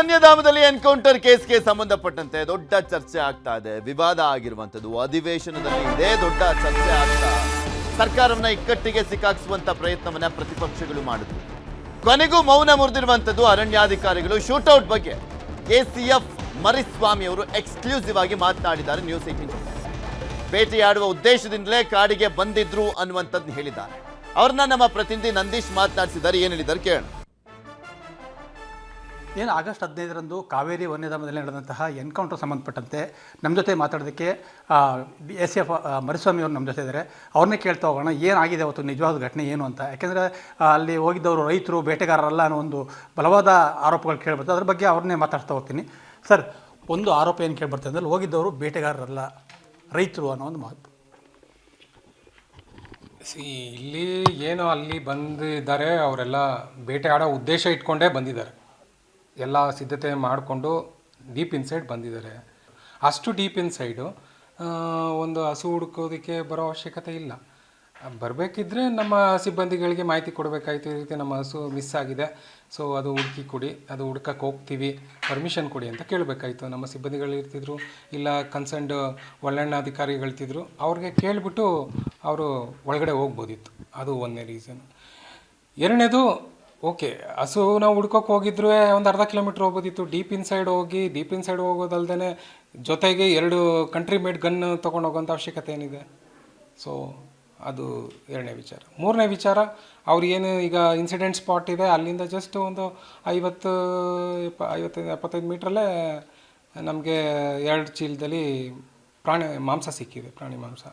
ವನ್ಯಧಾಮದಲ್ಲಿ encounter ಕೇಸ್ಗೆ ಸಂಬಂಧಪಟ್ಟಂತೆ ದೊಡ್ಡ ಚರ್ಚೆ ಆಗ್ತಾ ಇದೆ. ವಿವಾದ ಆಗಿರುವಂತದ್ದು ಅಧಿವೇಶನದಲ್ಲಿ ಇದೇ ದೊಡ್ಡ ಚರ್ಚೆ ಆಗ್ತಾ ಸರ್ಕಾರವನ್ನ ಇಕ್ಕಟ್ಟಿಗೆ ಸಿಕ್ಕಾಕಿಸುವಂತ ಪ್ರಯತ್ನವನ್ನ ಪ್ರತಿಪಕ್ಷಗಳು ಮಾಡಿದ್ರು. ಕೊನೆಗೂ ಮೌನ ಮುರಿದಿರುವಂತದ್ದು ಅರಣ್ಯಾಧಿಕಾರಿಗಳು. ಶೂಟೌಟ್ ಬಗ್ಗೆ ಕೆಸಿಎಫ್ ಮರಿಸ್ವಾಮಿ ಅವರು ಎಕ್ಸ್ಕ್ಲೂಸಿವ್ ಆಗಿ ಮಾತನಾಡಿದ್ದಾರೆ. ನ್ಯೂಸ್ 18 ಬೇಟೆಯಾಡುವ ಉದ್ದೇಶದಿಂದಲೇ ಕಾಡಿಗೆ ಬಂದಿದ್ರು ಅನ್ನುವಂಥದ್ದು ಹೇಳಿದ್ದಾರೆ. ಅವ್ರನ್ನ ನಮ್ಮ ಪ್ರತಿನಿಧಿ ನಂದೀಶ್ ಮಾತನಾಡಿಸಿದ್ದಾರೆ. ಏನು ಹೇಳಿದ್ದಾರೆ ಕೇಳೋಣ. ಏನು ಆಗಸ್ಟ್ 15ರಂದು ಕಾವೇರಿ ವನ್ಯಧಾಮದಲ್ಲಿ ನಡೆದಂತಹ ಎನ್ಕೌಂಟರ್ ಸಂಬಂಧಪಟ್ಟಂತೆ ನಮ್ಮ ಜೊತೆ ಮಾತಾಡೋದಕ್ಕೆ ಎಸ್.ಎಫ್. ಮರಿಸ್ವಾಮಿ ಅವರು ನಮ್ಮ ಜೊತೆ ಇದ್ದಾರೆ. ಅವ್ರನ್ನೇ ಕೇಳ್ತಾ ಹೋಗೋಣ ಏನಾಗಿದೆ ಅವತ್ತು ನಿಜವಾದ ಘಟನೆ ಏನು ಅಂತ. ಯಾಕೆಂದರೆ ಅಲ್ಲಿ ಹೋಗಿದ್ದವರು ರೈತರು ಬೇಟೆಗಾರರಲ್ಲ ಅನ್ನೋ ಒಂದು ಬಲವಾದ ಆರೋಪಗಳು ಕೇಳಿಬರ್ತದೆ. ಅದ್ರ ಬಗ್ಗೆ ಅವ್ರನ್ನೇ ಮಾತಾಡ್ತಾ ಹೋಗ್ತೀನಿ. ಸರ್, ಒಂದು ಆರೋಪ ಏನು ಕೇಳಿಬರ್ತದೆ ಅಂದರೆ ಹೋಗಿದ್ದವರು ಬೇಟೆಗಾರರಲ್ಲ, ರೈತರು ಅನ್ನೋ ಒಂದು ಮಾತು. ಇಲ್ಲಿ ಏನು ಅಲ್ಲಿ ಬಂದಿದ್ದಾರೆ ಅವರೆಲ್ಲ ಬೇಟೆಯಾಡೋ ಉದ್ದೇಶ ಇಟ್ಕೊಂಡೇ ಬಂದಿದ್ದಾರೆ. ಎಲ್ಲ ಸಿದ್ಧತೆ ಮಾಡಿಕೊಂಡು ಡೀಪ್ ಇನ್ಸೈಡ್ ಬಂದಿದ್ದಾರೆ. ಅಷ್ಟು ಡೀಪ್ ಇನ್ಸೈಡು ಒಂದು ಹಸು ಹುಡುಕೋದಕ್ಕೆ ಬರೋ ಅವಶ್ಯಕತೆ ಇಲ್ಲ. ಬರಬೇಕಿದ್ರೆ ನಮ್ಮ ಸಿಬ್ಬಂದಿಗಳಿಗೆ ಮಾಹಿತಿ ಕೊಡಬೇಕಾಯ್ತು. ಈ ರೀತಿ ನಮ್ಮ ಹಸು ಮಿಸ್ ಆಗಿದೆ, ಸೊ ಅದು ಹುಡುಕಿ ಕೊಡಿ, ಅದು ಹುಡ್ಕಕ್ಕೆ ಹೋಗ್ತೀವಿ, ಪರ್ಮಿಷನ್ ಕೊಡಿ ಅಂತ ಕೇಳಬೇಕಾಯ್ತು. ನಮ್ಮ ಸಿಬ್ಬಂದಿಗಳು ಇರ್ತಿದ್ರು, ಇಲ್ಲ ಕನ್ಸರ್ನ್ಡ್ ಒಳ್ಳೆಣ್ಣಾಧಿಕಾರಿಗಳಿರ್ತಿದ್ರು. ಅವ್ರಿಗೆ ಕೇಳಿಬಿಟ್ಟು ಅವರು ಒಳಗಡೆ ಹೋಗ್ಬೋದಿತ್ತು. ಅದು ಒಂದನೇ ರೀಸನ್. ಎರಡನೇದು, ಓಕೆ, ಹಸು ನಾವು ಹುಡ್ಕೋಕೆ ಹೋಗಿದ್ರು ಒಂದು ಅರ್ಧ ಕಿಲೋಮೀಟ್ರ್ ಹೋಗ್ಬೋದಿತ್ತು. ಡೀಪ್ ಇನ್ಸೈಡ್ ಹೋಗೋದಲ್ದೇ ಜೊತೆಗೆ 2 ಕಂಟ್ರಿ ಮೇಡ್ ಗನ್ ತೊಗೊಂಡು ಹೋಗೋಂಥ ಅವಶ್ಯಕತೆ ಏನಿದೆ? ಸೊ ಅದು ಎರಡನೇ ವಿಚಾರ. ಮೂರನೇ ವಿಚಾರ, ಅವ್ರು ಏನು ಈಗ ಇನ್ಸಿಡೆಂಟ್ ಸ್ಪಾಟ್ ಇದೆ ಅಲ್ಲಿಂದ ಜಸ್ಟ್ ಒಂದು 50-75 ಮೀಟ್ರಲ್ಲೇ ನಮಗೆ 2 ಚೀಲದಲ್ಲಿ ಮಾಂಸ ಸಿಕ್ಕಿದೆ, ಪ್ರಾಣಿ ಮಾಂಸ.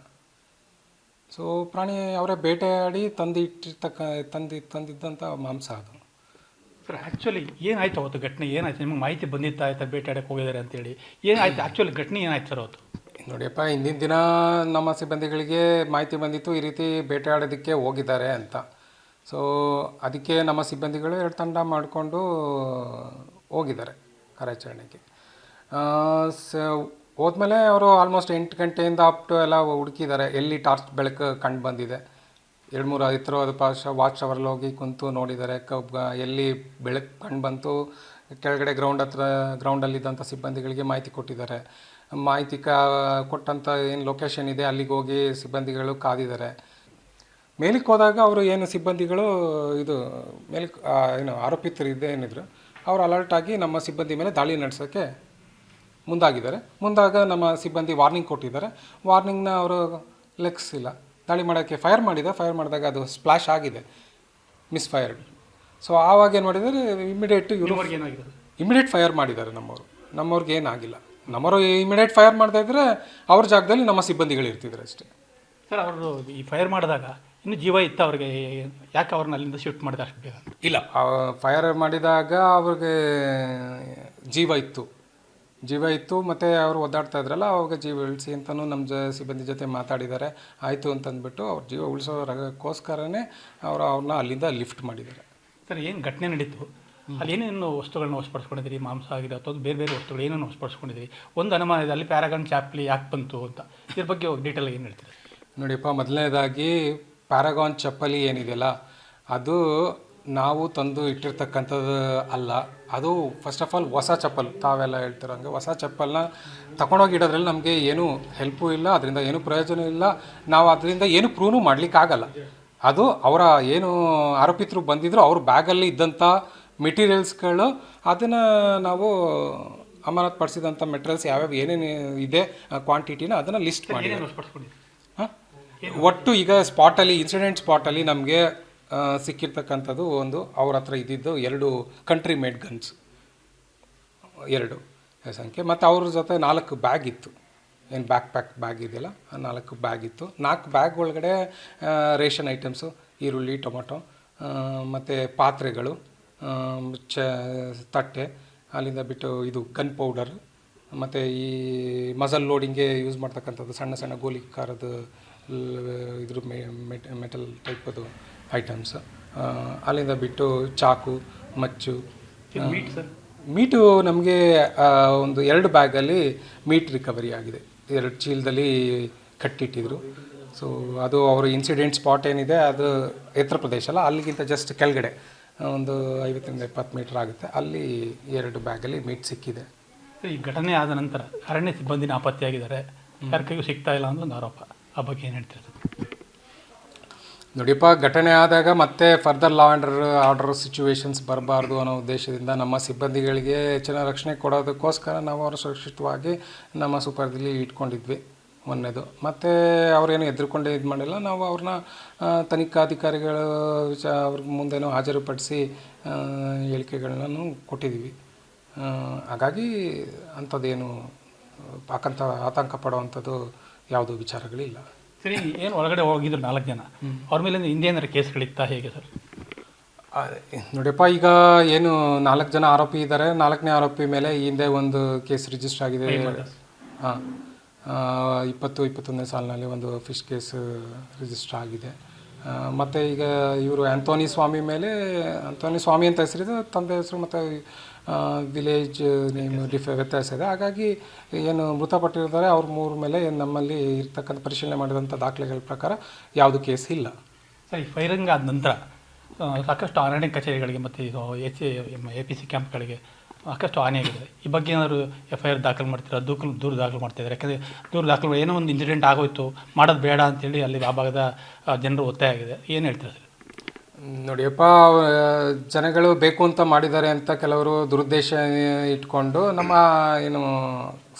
ಸೊ ಪ್ರಾಣಿ ಅವರೇ ಬೇಟೆಯಾಡಿ ತಂದಿದ್ದಂಥ ಮಾಂಸ ಅದು. ಸರ್, ಆ್ಯಕ್ಚುಲಿ ಏನಾಯ್ತು ಅವತ್ತು ಘಟನೆ? ಏನಾಯ್ತು? ನಿಮಗೆ ಮಾಹಿತಿ ಬಂದಿತ್ತಾಯ್ತಾ ಬೇಟೆಯಾಡಕ್ಕೆ ಹೋಗಿದ್ದಾರೆ ಅಂತೇಳಿ? ಏನಾಯ್ತು ಆ್ಯಕ್ಚುಲಿ ಘಟನೆ ಏನಾಯ್ತು ಸರ್ ಅವತ್ತು? ನೋಡಿಯಪ್ಪ, ಹಿಂದಿನ ದಿನ ನಮ್ಮ ಸಿಬ್ಬಂದಿಗಳಿಗೆ ಮಾಹಿತಿ ಬಂದಿತ್ತು ಈ ರೀತಿ ಬೇಟೆಯಾಡೋದಕ್ಕೆ ಹೋಗಿದ್ದಾರೆ ಅಂತ. ಸೊ ಅದಕ್ಕೆ ನಮ್ಮ ಸಿಬ್ಬಂದಿಗಳು 2 ತಂಡ ಮಾಡಿಕೊಂಡು ಹೋಗಿದ್ದಾರೆ ಕಾರ್ಯಾಚರಣೆಗೆ. ಹೋದ್ಮೇಲೆ ಅವರು ಆಲ್ಮೋಸ್ಟ್ 8 ಗಂಟೆಯಿಂದ ಅಪ್ ಟು ಎಲ್ಲ ಹುಡುಕಿದ್ದಾರೆ. ಎಲ್ಲಿ ಟಾರ್ಚ್ ಬೆಳಕು ಕಂಡು ಬಂದಿದೆ, 2-3 ಎತ್ತರವಾದ ವಾಚ್ ಟವರಲ್ಲಿ ಹೋಗಿ ಕುಂತು ನೋಡಿದ್ದಾರೆ. ಎಲ್ಲಿ ಬೆಳಕು ಕಂಡು ಬಂತು ಕೆಳಗಡೆ ಗ್ರೌಂಡಲ್ಲಿದ್ದಂಥ ಸಿಬ್ಬಂದಿಗಳಿಗೆ ಮಾಹಿತಿ ಕೊಟ್ಟಿದ್ದಾರೆ. ಮಾಹಿತಿ ಕೊಟ್ಟಂಥ ಏನು ಲೊಕೇಶನ್ ಇದೆ ಅಲ್ಲಿಗೆ ಹೋಗಿ ಸಿಬ್ಬಂದಿಗಳು ಕಾದಿದ್ದಾರೆ. ಮೇಲಕ್ಕೆ ಹೋದಾಗ ಅವರು ಏನು ಸಿಬ್ಬಂದಿಗಳು ಇದು ಏನು ಆರೋಪಿತರು ಏನಿದ್ರು ಅವರು ಅಲರ್ಟ್ ಆಗಿ ನಮ್ಮ ಸಿಬ್ಬಂದಿ ಮೇಲೆ ದಾಳಿ ನಡೆಸೋಕ್ಕೆ ಮುಂದಾಗ ನಮ್ಮ ಸಿಬ್ಬಂದಿ ವಾರ್ನಿಂಗ್ ಕೊಟ್ಟಿದ್ದಾರೆ. ವಾರ್ನಿಂಗ್ನ ಅವರು ಲೆಕ್ಸಿಲ್ಲ. ದಾಳಿ ಮಾಡೋಕ್ಕೆ ಫೈರ್ ಮಾಡಿದಾಗ ಅದು ಸ್ಪ್ಲಾಶ್ ಆಗಿದೆ, ಮಿಸ್ಫೈರ್ಡ್. ಸೊ ಆವಾಗ ಏನು ಮಾಡಿದ್ದಾರೆ, ಇಮಿಡಿಯೇಟ್ ಫೈರ್ ಮಾಡಿದ್ದಾರೆ. ನಮ್ಮವ್ರಿಗೆ ಏನಾಗಿಲ್ಲ. ನಮ್ಮವರು ಇಮಿಡಿಯೇಟ್ ಫೈರ್ ಮಾಡ್ತಾ ಇದ್ದರೆ ಅವ್ರ ಜಾಗದಲ್ಲಿ ನಮ್ಮ ಸಿಬ್ಬಂದಿಗಳು ಇರ್ತಿದ್ರು ಅಷ್ಟೇ. ಸರ್, ಅವರು ಈ ಫೈರ್ ಮಾಡಿದಾಗ ಇನ್ನೂ ಜೀವ ಇತ್ತು ಅವ್ರಿಗೆ, ಯಾಕೆ ಅವ್ರನ್ನ ಅಲ್ಲಿಂದ ಶಿಫ್ಟ್ ಮಾಡಿದ ಅಷ್ಟು ಬೇಗ? ಇಲ್ಲ, ಫೈರ್ ಮಾಡಿದಾಗ ಅವ್ರಿಗೆ ಜೀವ ಇತ್ತು ಮತ್ತು ಅವರು ಒದ್ದಾಡ್ತಾ ಇದ್ರಲ್ಲ, ಅವಾಗ ಜೀವ ಉಳಿಸಿ ಅಂತಲೂ ನಮ್ಮ ಸಿಬ್ಬಂದಿ ಜೊತೆ ಮಾತಾಡಿದ್ದಾರೆ. ಆಯಿತು ಅಂತಂದ್ಬಿಟ್ಟು ಅವ್ರ ಜೀವ ಉಳಿಸೋದಕ್ಕೋಸ್ಕರನೇ ಅವ್ರನ್ನ ಅಲ್ಲಿಂದ ಲಿಫ್ಟ್ ಮಾಡಿದ್ದಾರೆ. ಸರ್, ಏನು ಘಟನೆ ನಡೀತು ಅಲ್ಲಿ? ಏನೇನು ವಸ್ತುಗಳನ್ನ ವಶಪಡಿಸ್ಕೊಂಡಿದ್ದೀರಿ? ಮಾಂಸ ಆಗಿದೆ ಅಥವಾ ಬೇರೆ ವಸ್ತುಗಳು ಏನೇನು ವಶಪಡಿಸ್ಕೊಂಡಿದ್ದೀರಿ? ಒಂದು ಅನುಮಾನ ಇದೆ, ಅಲ್ಲಿ ಪ್ಯಾರಾಗಾನ್ ಚಾಪ್ಲಿ ಯಾಕೆ ಬಂತು ಅಂತ. ಇದ್ರ ಬಗ್ಗೆ ಡೀಟೇಲ್ ಏನು ಹೇಳ್ತೀರಿ? ನೋಡಿಯಪ್ಪ, ಮೊದಲನೇದಾಗಿ ಪ್ಯಾರಾಗಾನ್ ಚಪ್ಪಲಿ ಏನಿದೆಯಲ್ಲ ಅದು ನಾವು ತಂದು ಇಟ್ಟಿರ್ತಕ್ಕಂಥದ್ದು ಅಲ್ಲ. ಅದು ಫಸ್ಟ್ ಆಫ್ ಆಲ್ ಹೊಸ ಚಪ್ಪಲ್. ತಾವೆಲ್ಲ ಹೇಳ್ತಿರೋಂಗೆ ಹೊಸ ಚಪ್ಪಲ್ನ ತಗೊಂಡೋಗಿ ಇಡೋದ್ರಲ್ಲಿ ನಮಗೆ ಏನೂ ಹೆಲ್ಪು ಇಲ್ಲ, ಅದರಿಂದ ಏನೂ ಪ್ರಯೋಜನ ಇಲ್ಲ. ನಾವು ಅದರಿಂದ ಏನು ಪ್ರೂವ್ನು ಮಾಡಲಿಕ್ಕಾಗಲ್ಲ. ಅದು ಅವರ ಏನು ಆರೋಪಿತರು ಬಂದಿದ್ರು ಅವ್ರ ಬ್ಯಾಗಲ್ಲಿ ಇದ್ದಂಥ ಮೆಟೀರಿಯಲ್ಸ್ಗಳು, ಅದನ್ನು ನಾವು ಅಮಾನತು ಪಡಿಸಿದಂಥ ಮೆಟೀರಿಯಲ್ಸ್ ಯಾವ್ಯಾವ ಏನೇನು ಇದೆ ಕ್ವಾಂಟಿಟಿನ ಅದನ್ನು ಲಿಸ್ಟ್ ಮಾಡಿ ಒಟ್ಟು ಈಗ ಇನ್ಸಿಡೆಂಟ್ ಸ್ಪಾಟಲ್ಲಿ ನಮಗೆ ಸಿಕ್ಕಿರ್ತಕ್ಕಂಥದ್ದು ಒಂದು ಅವ್ರ ಹತ್ರ ಇದ್ದಿದ್ದು 2 ಕಂಟ್ರಿ ಮೇಡ್ ಗನ್ಸ್, 2 ಸಂಖ್ಯೆ. ಮತ್ತು ಅವ್ರ ಜೊತೆ 4 ಬ್ಯಾಗ್ ಇತ್ತು. ಏನು ಬ್ಯಾಗ್ ಇದೆಯಲ್ಲ, 4 ಬ್ಯಾಗ್ ಇತ್ತು. 4 ಬ್ಯಾಗ್ ಒಳಗಡೆ ರೇಷನ್ ಐಟಮ್ಸು, ಈರುಳ್ಳಿ, ಟೊಮೊಟೊ, ಮತ್ತು ಪಾತ್ರೆಗಳು, ತಟ್ಟೆ, ಅಲ್ಲಿಂದ ಬಿಟ್ಟು ಇದು ಗನ್ ಪೌಡರ್, ಮತ್ತು ಈ ಮಸಲ್ ಲೋಡಿಂಗ್ಗೆ ಯೂಸ್ ಮಾಡ್ತಕ್ಕಂಥದ್ದು ಸಣ್ಣ ಗೋಲಿಕಾರದ ಇದ್ರ ಮೆಟಲ್ ಟೈಪದು ಐಟಮ್ಸ್, ಅಲ್ಲಿಂದ ಬಿಟ್ಟು ಚಾಕು, ಮಚ್ಚು. ಮೀಟು ನಮಗೆ ಒಂದು 2 ಬ್ಯಾಗಲ್ಲಿ ಮೀಟ್ ರಿಕವರಿ ಆಗಿದೆ. 2 ಚೀಲದಲ್ಲಿ ಕಟ್ಟಿಟ್ಟಿದ್ರು. ಸೊ ಅದು ಅವರು ಇನ್ಸಿಡೆಂಟ್ ಸ್ಪಾಟ್ ಏನಿದೆ ಅದು ಎತ್ತರ ಪ್ರದೇಶ ಅಲ್ಲ, ಅಲ್ಲಿಗಿಂತ ಜಸ್ಟ್ ಕೆಳಗಡೆ ಒಂದು 50-20 ಮೀಟರ್ ಆಗುತ್ತೆ, ಅಲ್ಲಿ 2 ಬ್ಯಾಗಲ್ಲಿ ಮೀಟ್ ಸಿಕ್ಕಿದೆ. ಈ ಘಟನೆ ಆದ ನಂತರ ಅರಣ್ಯ ಸಿಬ್ಬಂದಿ ನಾಪತ್ತೆಯಾಗಿದ್ದಾರೆ, ಯಾರ ಕೈಗೂ ಸಿಗ್ತಾ ಇಲ್ಲ ಅನ್ನೋ ಒಂದು ಆರೋಪ. ಆ ಬಗ್ಗೆ ಏನು ಹೇಳ್ತೀರಾ ಸರ್? ನೋಡಿಯಪ್ಪ, ಘಟನೆ ಆದಾಗ ಮತ್ತೆ further law and order situations ಬರಬಾರ್ದು ಅನ್ನೋ ಉದ್ದೇಶದಿಂದ ನಮ್ಮ ಸಿಬ್ಬಂದಿಗಳಿಗೆ ಹೆಚ್ಚಿನ ರಕ್ಷಣೆ ಕೊಡೋದಕ್ಕೋಸ್ಕರ ನಾವು ಅವರು ಸುರಕ್ಷಿತವಾಗಿ ನಮ್ಮ ಸೂಪರ್ದಲ್ಲಿ ಇಟ್ಕೊಂಡಿದ್ವಿ ಮೊನ್ನೆದು. ಮತ್ತು ಅವರೇನು ಹೆದರ್ಕೊಂಡೇ ಇದು ಮಾಡಿಲ್ಲ, ನಾವು ಅವ್ರನ್ನ ತನಿಖಾಧಿಕಾರಿಗಳು ಅವ್ರ ಮುಂದೆನೂ ಹಾಜರುಪಡಿಸಿ ಹೇಳಿಕೆಗಳನ್ನೂ ಕೊಟ್ಟಿದ್ದೀವಿ. ಹಾಗಾಗಿ ಅಂಥದ್ದೇನು ಆತಂಕ ಪಡುವಂಥದ್ದು ಯಾವುದೂ ವಿಚಾರಗಳಿಲ್ಲ. ಸರಿ, ಏನು ಒಳಗಡೆ ಹೋಗಿದ್ರು 4 ಜನ, ಅವ್ರ ಮೇಲೆ ಹಿಂದೆ ಏನಾರು ಕೇಸ್ಗಳಿತ್ತಾ, ಹೇಗೆ ಸರ್? ನೋಡಿಯಪ್ಪ, ಈಗ ಏನು 4 ಜನ ಆರೋಪಿ ಇದ್ದಾರೆ. 4ನೇ ಆರೋಪಿ ಮೇಲೆ ಈ ಹಿಂದೆ ಒಂದು ಕೇಸ್ ರಿಜಿಸ್ಟರ್ ಆಗಿದೆ. ಹಾಂ, 2021ನೇ ಸಾಲಿನಲ್ಲಿ ಒಂದು ಫಿಶ್ ಕೇಸ್ ರಿಜಿಸ್ಟರ್ ಆಗಿದೆ. ಮತ್ತು ಈಗ ಇವರು ಆಂಥೋನಿ ಸ್ವಾಮಿ ಮೇಲೆ, ಆಂಥೋನಿ ಸ್ವಾಮಿ ಅಂತ ಹೆಸರಿದೆ, ತಂದೆ ಹೆಸರು ಮತ್ತು ವಿಲೇಜ್ ನೇಮ್ ವ್ಯತ್ಯಾಸ ಇದೆ. ಹಾಗಾಗಿ ಏನು ಮೃತಪಟ್ಟಿರ್ತಾರೆ ಅವ್ರ 3 ಮೇಲೆ ನಮ್ಮಲ್ಲಿ ಇರ್ತಕ್ಕಂಥ ಪರಿಶೀಲನೆ ಮಾಡಿದಂಥ ದಾಖಲೆಗಳ ಪ್ರಕಾರ ಯಾವುದು ಕೇಸ್ ಇಲ್ಲ. ಸರಿ, ಫೈರಿಂಗ್ ಆದ ನಂತರ ಸಾಕಷ್ಟು ಅರಣ್ಯ ಕಚೇರಿಗಳಿಗೆ ಮತ್ತು ಇದು APC ಕ್ಯಾಂಪ್ಗಳಿಗೆ ಸಾಕಷ್ಟು ಹಾನಿಯಾಗಿದೆ. ಈ ಬಗ್ಗೆ ಏನಾದರೂ FIR ದಾಖಲು ಮಾಡ್ತೀರಾ, ದೂರು ದಾಖಲು ಮಾಡ್ತಿದ್ದಾರೆ? ಯಾಕಂದರೆ ದೂರು ದಾಖಲು ಏನೋ ಒಂದು ಇನ್ಸಿಡೆಂಟ್ ಆಗೋಯ್ತು, ಮಾಡೋದು ಬೇಡ ಅಂತೇಳಿ ಅಲ್ಲಿ ಆ ಭಾಗದ ಜನರು ಒತ್ತಾಯ ಆಗಿದೆ. ಏನು ಹೇಳ್ತೀರಾ ಸರ್? ನೋಡಿಯಪ್ಪ, ಜನಗಳು ಬೇಕು ಅಂತ ಮಾಡಿದ್ದಾರೆ ಅಂತ ಕೆಲವರು ದುರುದ್ದೇಶ ಇಟ್ಕೊಂಡು ನಮ್ಮ ಏನು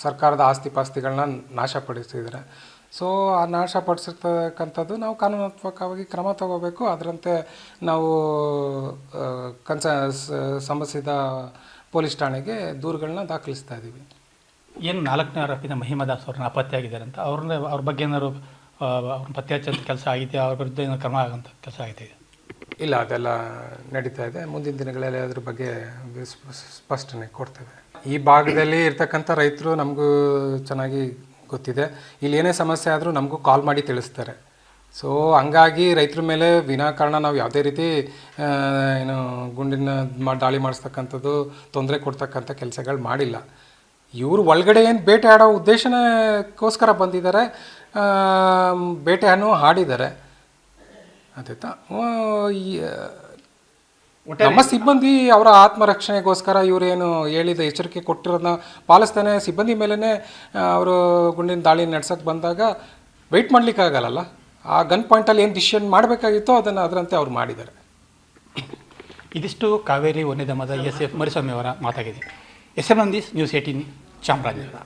ಸರ್ಕಾರದ ಆಸ್ತಿ ಪಾಸ್ತಿಗಳನ್ನ ನಾಶಪಡಿಸಿದ್ದಾರೆ. ಸೊ ಆ ನಾಶಪಡಿಸಿರ್ತಕ್ಕಂಥದ್ದು ನಾವು ಕಾನೂನಾತ್ಮಕವಾಗಿ ಕ್ರಮ ತಗೋಬೇಕು. ಅದರಂತೆ ನಾವು ಸಂಬಂಧಿಸಿದ ಪೊಲೀಸ್ ಠಾಣೆಗೆ ದೂರುಗಳನ್ನ ದಾಖಲಿಸ್ತಾ ಇದ್ದೀವಿ. ಏನು 4ನೇ ಆರೋಪಿನ ಮಹಿಮಾ ದಾಸ್ ಅವ್ರನ್ನ ನಾಪತ್ತೆಯಾಗಿದ್ದಾರೆ ಅಂತ, ಅವ್ರ ಬಗ್ಗೆ ಏನಾದ್ರು ಅವ್ರನ್ನ ಪತ್ತೆ ಹಚ್ಚೋಂಥ ಕೆಲಸ ಆಗಿದೆಯಾ? ಅವ್ರ ವಿರುದ್ಧ ಏನಾದ್ರು ಕ್ರಮ ಆಗೋಂಥ ಕೆಲಸ ಆಗಿದೆ? ಇಲ್ಲ, ಅದೆಲ್ಲ ನಡೀತಾ ಇದೆ. ಮುಂದಿನ ದಿನಗಳಲ್ಲಿ ಅದ್ರ ಬಗ್ಗೆ ಸ್ಪಷ್ಟನೆ ಕೊಡ್ತೇವೆ. ಈ ಭಾಗದಲ್ಲಿ ಇರ್ತಕ್ಕಂಥ ರೈತರು ನಮಗೂ ಚೆನ್ನಾಗಿ ಗೊತ್ತಿದೆ. ಇಲ್ಲಿ ಏನೇ ಸಮಸ್ಯೆ ಆದರೂ ನಮಗೂ ಕಾಲ್ ಮಾಡಿ ತಿಳಿಸ್ತಾರೆ. ಸೊ ಹಂಗಾಗಿ ರೈತರ ಮೇಲೆ ವಿನಾಕಾರಣ ನಾವು ಯಾವುದೇ ರೀತಿ ಏನು ಗುಂಡಿನ ದಾಳಿ ಮಾಡಿಸ್ತಕ್ಕಂಥದ್ದು, ತೊಂದರೆ ಕೊಡ್ತಕ್ಕಂಥ ಕೆಲಸಗಳು ಮಾಡಿಲ್ಲ. ಇವರು ಒಳಗಡೆ ಏನು ಬೇಟೆ ಆಡೋ ಉದ್ದೇಶನಕ್ಕೋಸ್ಕರ ಬಂದಿದ್ದಾರೆ, ಬೇಟೆಯನ್ನು ಆಡಿದ್ದಾರೆ. ಆಯ್ತಾ, ನಮ್ಮ ಸಿಬ್ಬಂದಿ ಅವರ ಆತ್ಮರಕ್ಷಣೆಗೋಸ್ಕರ ಇವರೇನು ಹೇಳಿದ ಎಚ್ಚರಿಕೆ ಕೊಟ್ಟಿರೋದನ್ನ ಪಾಲಿಸ್ತಾನೆ ಸಿಬ್ಬಂದಿ ಮೇಲೇ ಅವರು ಗುಂಡಿನ ದಾಳಿ ನಡೆಸೋಕ್ಕೆ ಬಂದಾಗ ವೆಯ್ಟ್ ಮಾಡಲಿಕ್ಕಾಗಲ್ಲ. ಆ ಗನ್ ಪಾಯಿಂಟಲ್ಲಿ ಏನು ಡಿಸಿಷನ್ ಮಾಡಬೇಕಾಗಿತ್ತೋ ಅದರಂತೆ ಅವ್ರು ಮಾಡಿದ್ದಾರೆ. ಇದಿಷ್ಟು ಕಾವೇರಿ ವನ್ಯಧಾಮದ SF ಮರಿಸ್ವಾಮಿ ಅವರ ಮಾತಾಗಿದೆ. SM Nandish, News 18 Chamarajanagar.